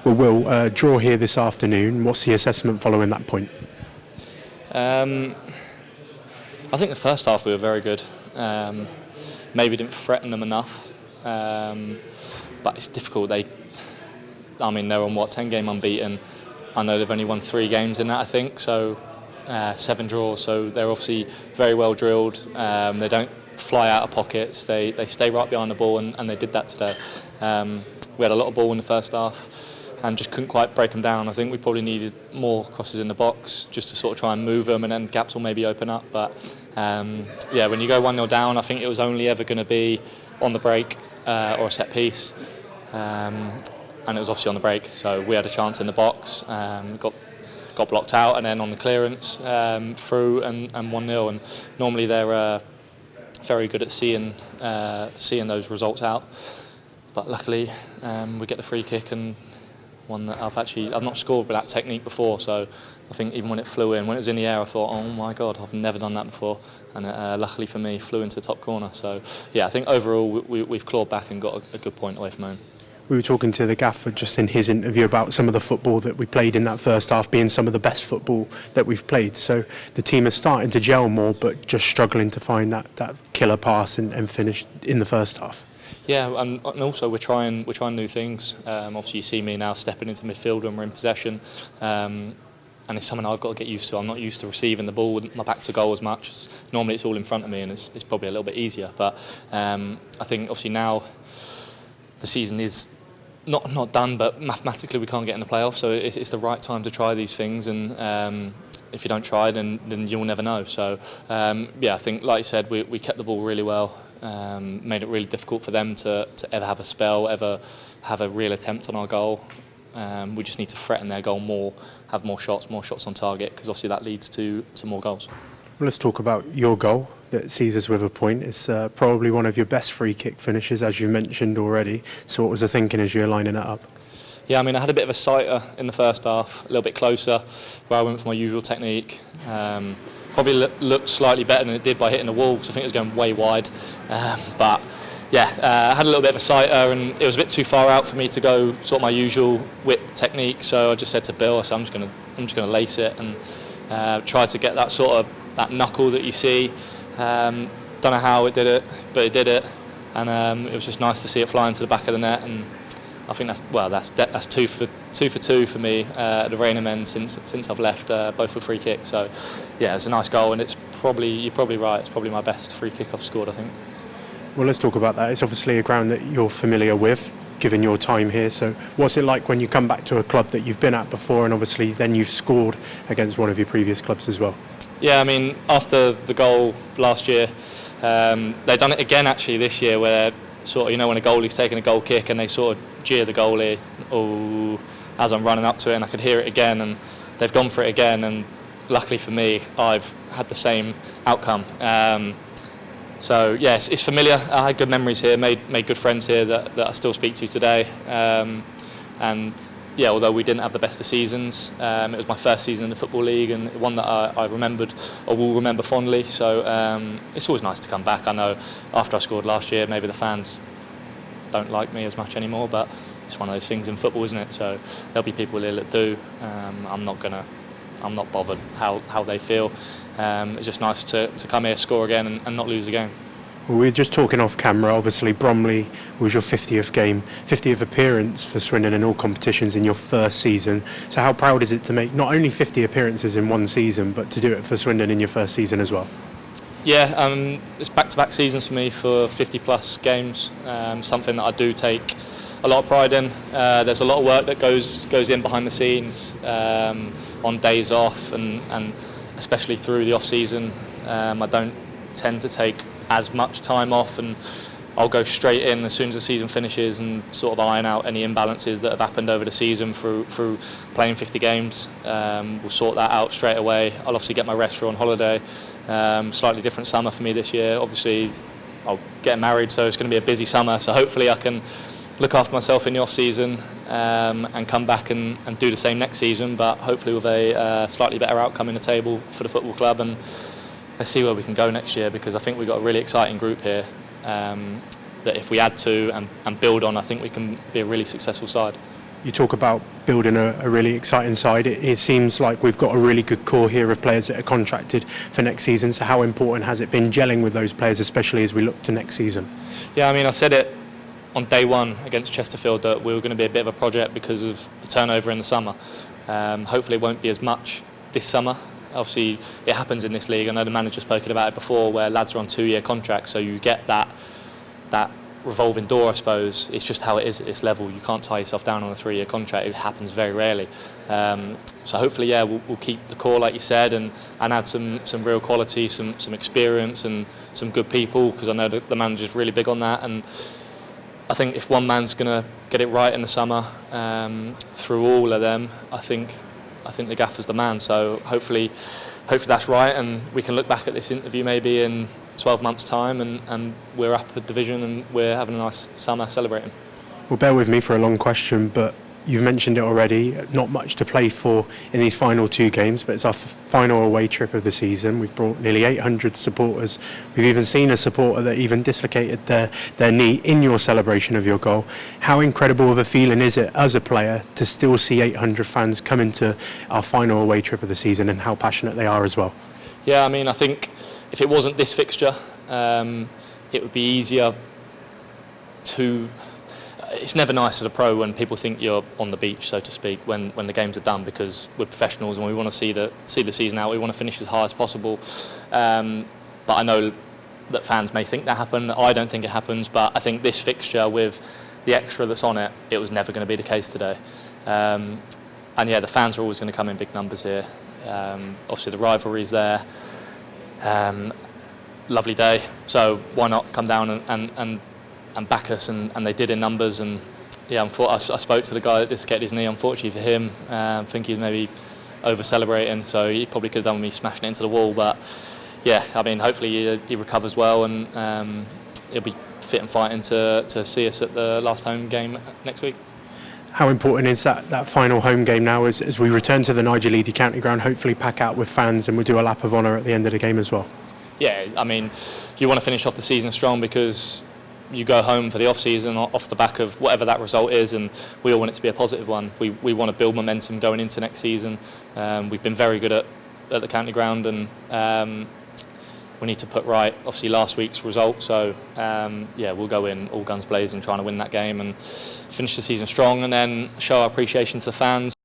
Well, Will, draw here this afternoon. What's the assessment following that point? I think the first half we were very good. Maybe didn't threaten them enough, but it's difficult. They're on 10 game unbeaten. I know they've only won 3 games in that, I think, so 7 draws. So they're obviously very well drilled. They don't fly out of pockets. They stay right behind the ball, and they did that today. We had a lot of ball in the first half and just couldn't quite break them down. I think we probably needed more crosses in the box just to sort of try and move them, and then gaps will maybe open up. But when you go 1-0 down, I think it was only ever going to be on the break or a set piece. And it was obviously on the break, so we had a chance in the box, got blocked out, and then on the clearance through and 1-0. And normally they're very good at seeing those results out, but luckily we get the free kick, and one that I've not scored with that technique before. So I think even when it flew in, when it was in the air, I thought, oh my God, I've never done that before. And luckily for me, flew into the top corner. So yeah, I think overall we've clawed back and got a good point away from home. We were talking to the gaffer just in his interview about some of the football that we played in that first half being some of the best football that we've played. So the team is starting to gel more, but just struggling to find that killer pass and finish in the first half. Yeah, and also we're trying new things. Obviously, you see me now stepping into midfield when we're in possession, and it's something I've got to get used to. I'm not used to receiving the ball with my back to goal as much. Normally, it's all in front of me, and it's probably a little bit easier. But I think obviously now the season is not done, but mathematically we can't get in the playoffs, so it's the right time to try these things, and if you don't try, then you'll never know. So I think, like you said, we kept the ball really well, made it really difficult for them to ever have a spell, ever have a real attempt on our goal. We just need to threaten their goal more, have more shots on target, because obviously that leads to more goals. Well, let's talk about your goal that sees us with a point. It's probably one of your best free kick finishes, as you mentioned already. So what was the thinking as you were lining it up? Yeah, I had a bit of a sighter in the first half, a little bit closer, where I went for my usual technique. Probably looked slightly better than it did by hitting the wall, because I think it was going way wide. I had a little bit of a sighter, and it was a bit too far out for me to go sort of my usual whip technique. So I just said to Bill, I'm just going to lace it and try to get that knuckle that you see. Don't know how it did it, but it did it, and it was just nice to see it fly into the back of the net. And I think that's 2 for 2 for me at the Rainham end since I've left, both for free kicks. So yeah, it's a nice goal, and you're probably right. It's probably my best free kick I've scored, I think. Well, let's talk about that. It's obviously a ground that you're familiar with, given your time here. So what's it like when you come back to a club that you've been at before, and obviously then you've scored against one of your previous clubs as well? Yeah, after the goal last year, they've done it again actually this year, where sort of, when a goalie's taking a goal kick and they sort of jeer the goalie as I'm running up to it, and I could hear it again, and they've gone for it again, and luckily for me, I've had the same outcome. So yes, it's familiar. I had good memories here, made good friends here that I still speak to today, and yeah, although we didn't have the best of seasons, it was my first season in the Football League, and one that I remembered or will remember fondly. So it's always nice to come back. I know after I scored last year, maybe the fans don't like me as much anymore, but it's one of those things in football, isn't it? So there'll be people here that do. I'm not bothered how they feel. It's just nice to come here, score again, and not lose a game. Well, we were just talking off camera. Obviously, Bromley was your 50th appearance for Swindon in all competitions in your first season. So how proud is it to make not only 50 appearances in one season, but to do it for Swindon in your first season as well? Yeah, it's back-to-back seasons for me for 50-plus games. Something that I do take a lot of pride in. There's a lot of work that goes in behind the scenes on days off, and especially through the off-season. I don't tend to take as much time off, and I'll go straight in as soon as the season finishes and sort of iron out any imbalances that have happened over the season through playing 50 games. We'll sort that out straight away. I'll obviously get my rest for on holiday. Slightly different summer for me this year. Obviously, I'll get married, so it's going to be a busy summer. So hopefully I can look after myself in the off-season and come back and do the same next season, but hopefully with a slightly better outcome in the table for the football club. And let's see where we can go next year, because I think we've got a really exciting group here that if we add to and build on, I think we can be a really successful side. You talk about building a really exciting side. It seems like we've got a really good core here of players that are contracted for next season. So how important has it been gelling with those players, especially as we look to next season? Yeah, I mean, I said it on day one against Chesterfield that we were going to be a bit of a project because of the turnover in the summer. Hopefully it won't be as much this summer. Obviously it happens in this league. I know the manager's spoken about it before, where lads are on 2-year contracts, so you get that revolving door, I suppose. It's just how it is at this level. You can't tie yourself down on a 3-year contract. It happens very rarely. So hopefully, yeah, we'll keep the core, like you said, and add some real quality, some experience, and some good people, because I know the manager's really big on that. And I think if one man's going to get it right in the summer, through all of them, I think the gaffer's the man. So hopefully that's right, and we can look back at this interview maybe in 12 months' time, and we're up a division and we're having a nice summer celebrating. Well, bear with me for a long question, but you've mentioned it already. Not much to play for in these final 2 games, but it's our final away trip of the season. We've brought nearly 800 supporters. We've even seen a supporter that even dislocated their knee in your celebration of your goal. How incredible of a feeling is it as a player to still see 800 fans come into our final away trip of the season, and how passionate they are as well? Yeah, I mean, I think if it wasn't this fixture, it would be easier to... It's never nice as a pro when people think you're on the beach, so to speak, when the games are done, because we're professionals and we want to see the season out. We want to finish as high as possible. But I know that fans may think that happened. I don't think it happens, but I think this fixture with the extra that's on it, it was never going to be the case today. And yeah, the fans are always going to come in big numbers here. Obviously the rivalry's there. Lovely day, so why not come down and back us, and they did in numbers. And yeah, I spoke to the guy that dislocated his knee. Unfortunately for him, I think he was maybe over celebrating, so he probably could have done with me smashing it into the wall. But yeah, I mean, hopefully he recovers well, and he'll be fit and fighting to see us at the last home game next week. How important is that final home game now as we return to the Nigel Eady County Ground, hopefully pack out with fans, and we'll do a lap of honour at the end of the game as well? Yeah, I mean, you want to finish off the season strong, because you go home for the off-season off the back of whatever that result is, and we all want it to be a positive one. We want to build momentum going into next season. We've been very good at the county ground, and we need to put right, obviously, last week's result. So yeah, we'll go in all guns blazing trying to win that game and finish the season strong, and then show our appreciation to the fans.